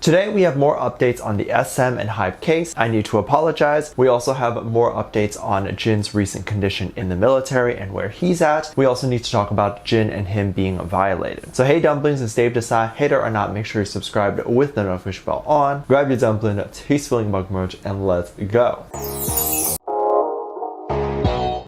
Today we have more updates on the SM and HYBE case. I need to apologize. We also have more updates on Jin's recent condition in the military and where he's at. We also need to talk about Jin and him being violated. So hey Dumplings, it's Dave Desai. Hater or not, make sure you're subscribed with the notification bell on. Grab your dumpling, taste-filling mug merch, and let's go.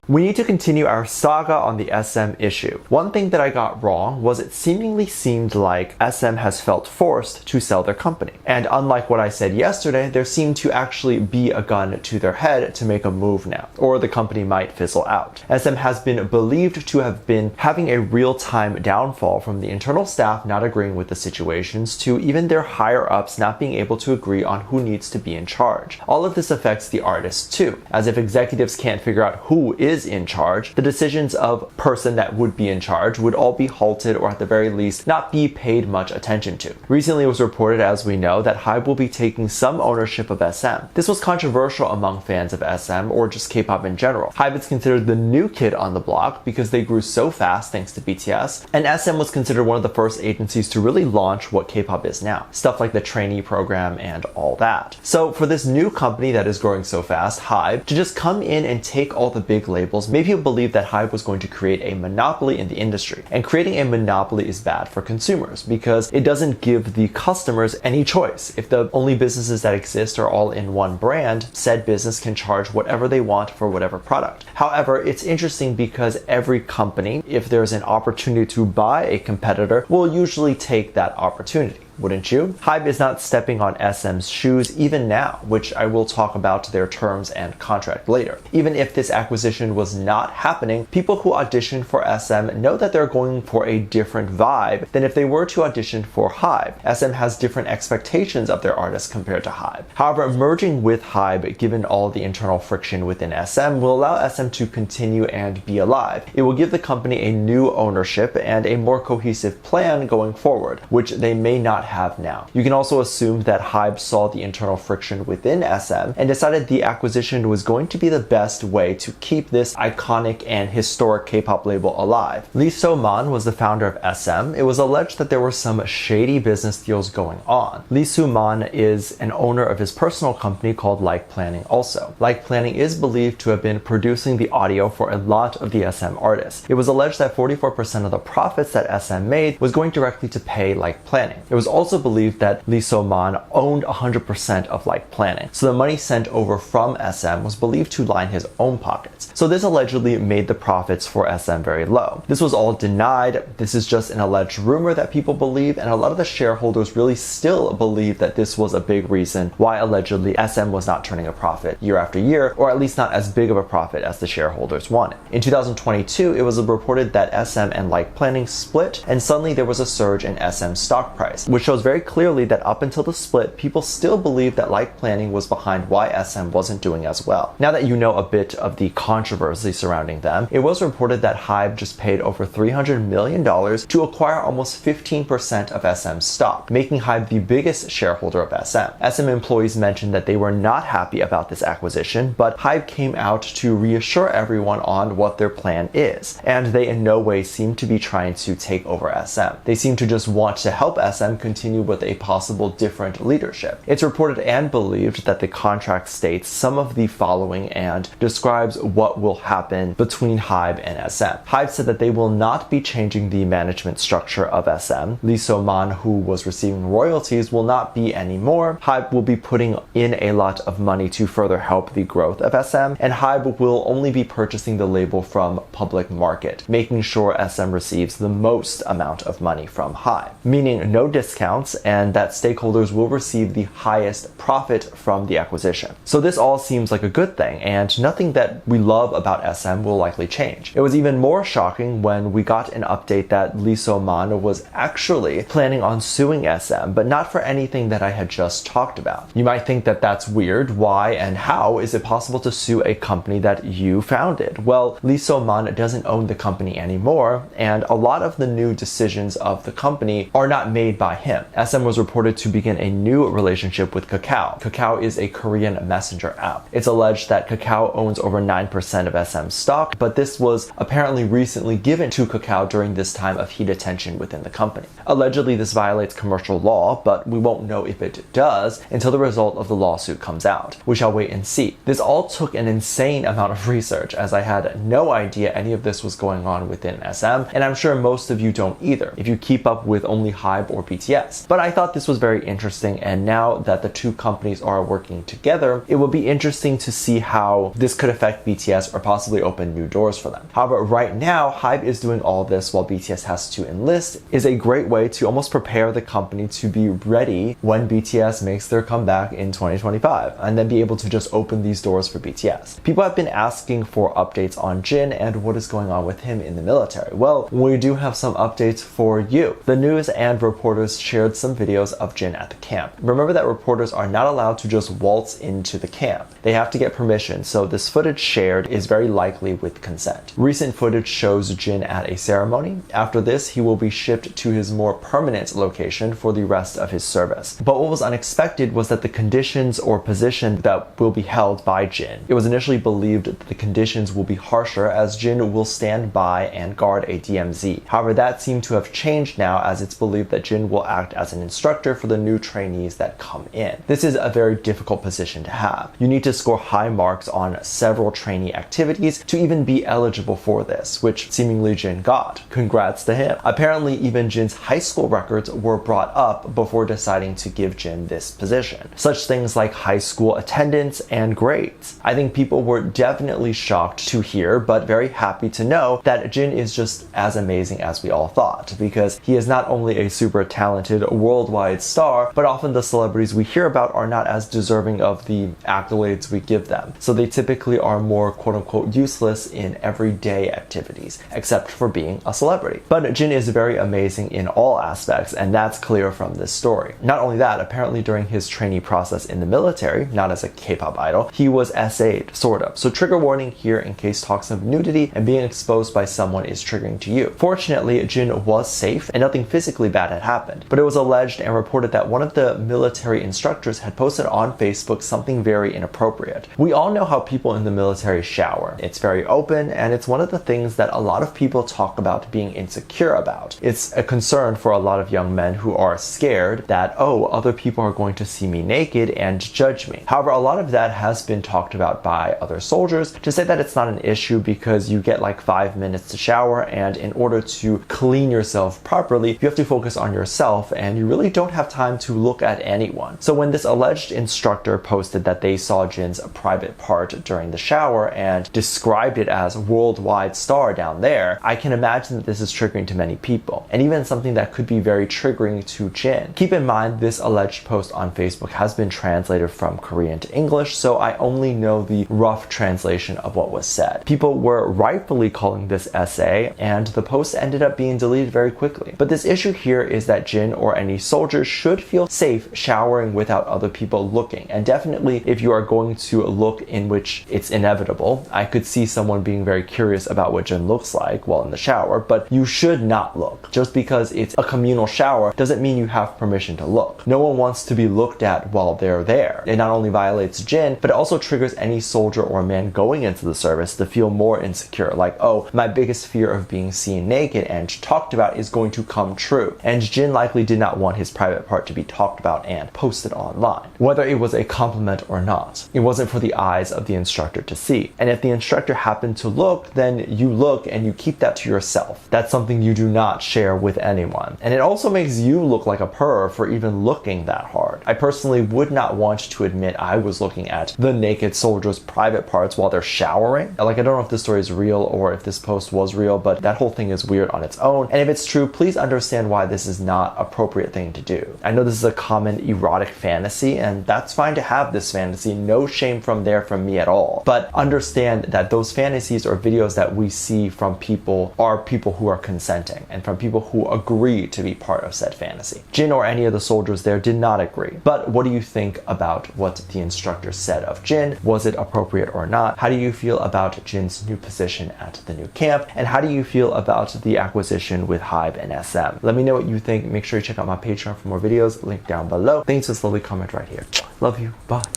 We need to continue our saga on the SM issue. One thing that I got wrong was it seemingly seemed like SM has felt forced to sell their company. And unlike what I said yesterday, there seemed to actually be a gun to their head to make a move now, or the company might fizzle out. SM has been believed to have been having a real-time downfall from the internal staff not agreeing with the situations to even their higher-ups not being able to agree on who needs to be in charge. All of this affects the artists too, as if executives can't figure out who is in charge, the decisions of person that would be in charge would all be halted or at the very least not be paid much attention to. Recently it was reported, as we know, that HYBE will be taking some ownership of SM. This was controversial among fans of SM or just K-pop in general. HYBE is considered the new kid on the block because they grew so fast thanks to BTS, and SM was considered one of the first agencies to really launch what K-pop is now. Stuff like the trainee program and all that. So for this new company that is growing so fast, HYBE, to just come in and take all the big labels, made people believe that HYBE was going to create a monopoly in the industry. And creating a monopoly is bad for consumers because it doesn't give the customers any choice. If the only businesses that exist are all in one brand, said business can charge whatever they want for whatever product. However, it's interesting because every company, if there's an opportunity to buy a competitor, will usually take that opportunity. Wouldn't you? HYBE is not stepping on SM's shoes even now, which I will talk about their terms and contract later. Even if this acquisition was not happening, people who audition for SM know that they're going for a different vibe than if they were to audition for HYBE. SM has different expectations of their artists compared to HYBE. However, merging with HYBE, given all the internal friction within SM, will allow SM to continue and be alive. It will give the company a new ownership and a more cohesive plan going forward, which they may not have now. You can also assume that HYBE saw the internal friction within SM and decided the acquisition was going to be the best way to keep this iconic and historic K-pop label alive. Lee So-man was the founder of SM. It was alleged that there were some shady business deals going on. Lee So-man is an owner of his personal company called Like Planning also. Like Planning is believed to have been producing the audio for a lot of the SM artists. It was alleged that 44% of the profits that SM made was going directly to pay Like Planning. It was also believed that Lee So-man owned 100% of Like Planning, so the money sent over from SM was believed to line his own pockets. So this allegedly made the profits for SM very low. This was all denied. This is just an alleged rumor that people believe, and a lot of the shareholders really still believe that this was a big reason why allegedly SM was not turning a profit year after year, or at least not as big of a profit as the shareholders wanted. In 2022, it was reported that SM and Like Planning split, and suddenly there was a surge in SM's stock price, which shows very clearly that up until the split, people still believed that Like Planning was behind why SM wasn't doing as well. Now that you know a bit of the controversy surrounding them, it was reported that HYBE just paid over $300 million to acquire almost 15% of SM's stock, making HYBE the biggest shareholder of SM. SM employees mentioned that they were not happy about this acquisition, but HYBE came out to reassure everyone on what their plan is, and they in no way seem to be trying to take over SM. They seem to just want to help SM continue with a possible different leadership. It's reported and believed that the contract states some of the following and describes what will happen between HYBE and SM. HYBE said that they will not be changing the management structure of SM. Lee So-man, who was receiving royalties, will not be anymore. HYBE will be putting in a lot of money to further help the growth of SM, and HYBE will only be purchasing the label from public market, making sure SM receives the most amount of money from HYBE, meaning no discounts, and that stakeholders will receive the highest profit from the acquisition. So this all seems like a good thing, and nothing that we love about SM will likely change. It was even more shocking when we got an update that Lee So-man was actually planning on suing SM, but not for anything that I had just talked about. You might think that that's weird. Why and how is it possible to sue a company that you founded? Well, Lee So-man doesn't own the company anymore, and a lot of the new decisions of the company are not made by him. him. SM was reported to begin a new relationship with Kakao. Kakao is a Korean messenger app. It's alleged that Kakao owns over 9% of SM's stock, but this was apparently recently given to Kakao during this time of heated tension within the company. Allegedly, this violates commercial law, but we won't know if it does until the result of the lawsuit comes out. We shall wait and see. This all took an insane amount of research, as I had no idea any of this was going on within SM, and I'm sure most of you don't either, if you keep up with only HYBE or BTS. But I thought this was very interesting, and now that the two companies are working together, it would be interesting to see how this could affect BTS or possibly open new doors for them. However, right now, HYBE is doing all this while BTS has to enlist is a great way to almost prepare the company to be ready when BTS makes their comeback in 2025, and then be able to just open these doors for BTS. People have been asking for updates on Jin and what is going on with him in the military. Well, we do have some updates for you. The news and reporters shared some videos of Jin at the camp. Remember that reporters are not allowed to just waltz into the camp. They have to get permission, so this footage shared is very likely with consent. Recent footage shows Jin at a ceremony. After this, he will be shipped to his more permanent location for the rest of his service. But what was unexpected was that the conditions or position that will be held by Jin. It was initially believed that the conditions will be harsher, as Jin will stand by and guard a DMZ. However, that seemed to have changed now, as it's believed that Jin will act as an instructor for the new trainees that come in. This is a very difficult position to have. You need to score high marks on several trainee activities to even be eligible for this, which seemingly Jin got. Congrats to him. Apparently, even Jin's high school records were brought up before deciding to give Jin this position. Such things like high school attendance and grades. I think people were definitely shocked to hear, but very happy to know that Jin is just as amazing as we all thought, because he is not only a super talented worldwide star, but often the celebrities we hear about are not as deserving of the accolades we give them. So they typically are more quote-unquote useless in everyday activities, except for being a celebrity. But Jin is very amazing in all aspects, and that's clear from this story. Not only that, apparently during his trainee process in the military, not as a K-pop idol, he was SA'd, sort of. So trigger warning here in case talks of nudity and being exposed by someone is triggering to you. Fortunately, Jin was safe and nothing physically bad had happened, but it was alleged and reported that one of the military instructors had posted on Facebook something very inappropriate. We all know how people in the military shower. It's very open, and it's one of the things that a lot of people talk about being insecure about. It's a concern for a lot of young men who are scared that, oh, other people are going to see me naked and judge me. However, a lot of that has been talked about by other soldiers to say that it's not an issue because you get like 5 minutes to shower, and in order to clean yourself properly, you have to focus on yourself, and you really don't have time to look at anyone. So when this alleged instructor posted that they saw Jin's private part during the shower and described it as worldwide star down there, I can imagine that this is triggering to many people, and even something that could be very triggering to Jin. Keep in mind, this alleged post on Facebook has been translated from Korean to English, so I only know the rough translation of what was said. People were rightfully calling this SA, and the post ended up being deleted very quickly. But this issue here is that Jin or any soldier should feel safe showering without other people looking, and definitely if you are going to look in which it's inevitable, I could see someone being very curious about what Jin looks like while in the shower, but you should not look. Just because it's a communal shower doesn't mean you have permission to look. No one wants to be looked at while they're there. It not only violates Jin, but it also triggers any soldier or man going into the service to feel more insecure, like, oh, my biggest fear of being seen naked and talked about is going to come true. And Jin likely did not want his private part to be talked about and posted online, whether it was a compliment or not. It wasn't for the eyes of the instructor to see. And if the instructor happened to look, then you look and you keep that to yourself. That's something you do not share with anyone. And it also makes you look like a perv for even looking that hard. I personally would not want to admit I was looking at the naked soldier's private parts while they're showering. Like, I don't know if this story is real or if this post was real, but that whole thing is weird on its own. And if it's true, please understand why this is not an appropriate thing to do. I know this is a common erotic fantasy, and that's fine to have this fantasy. No shame from me at all. But understand that those fantasies or videos that we see from people are people who are consenting and from people who agree to be part of said fantasy. Jin or any of the soldiers there did not agree. But what do you think about what the instructor said of Jin? Was it appropriate or not? How do you feel about Jin's new position at the new camp? And how do you feel about the acquisition with HYBE and SM? Let me know what you think. Make sure you check out my Patreon for more videos, link down below. Thanks, just lovely comment right here. Love you. Bye.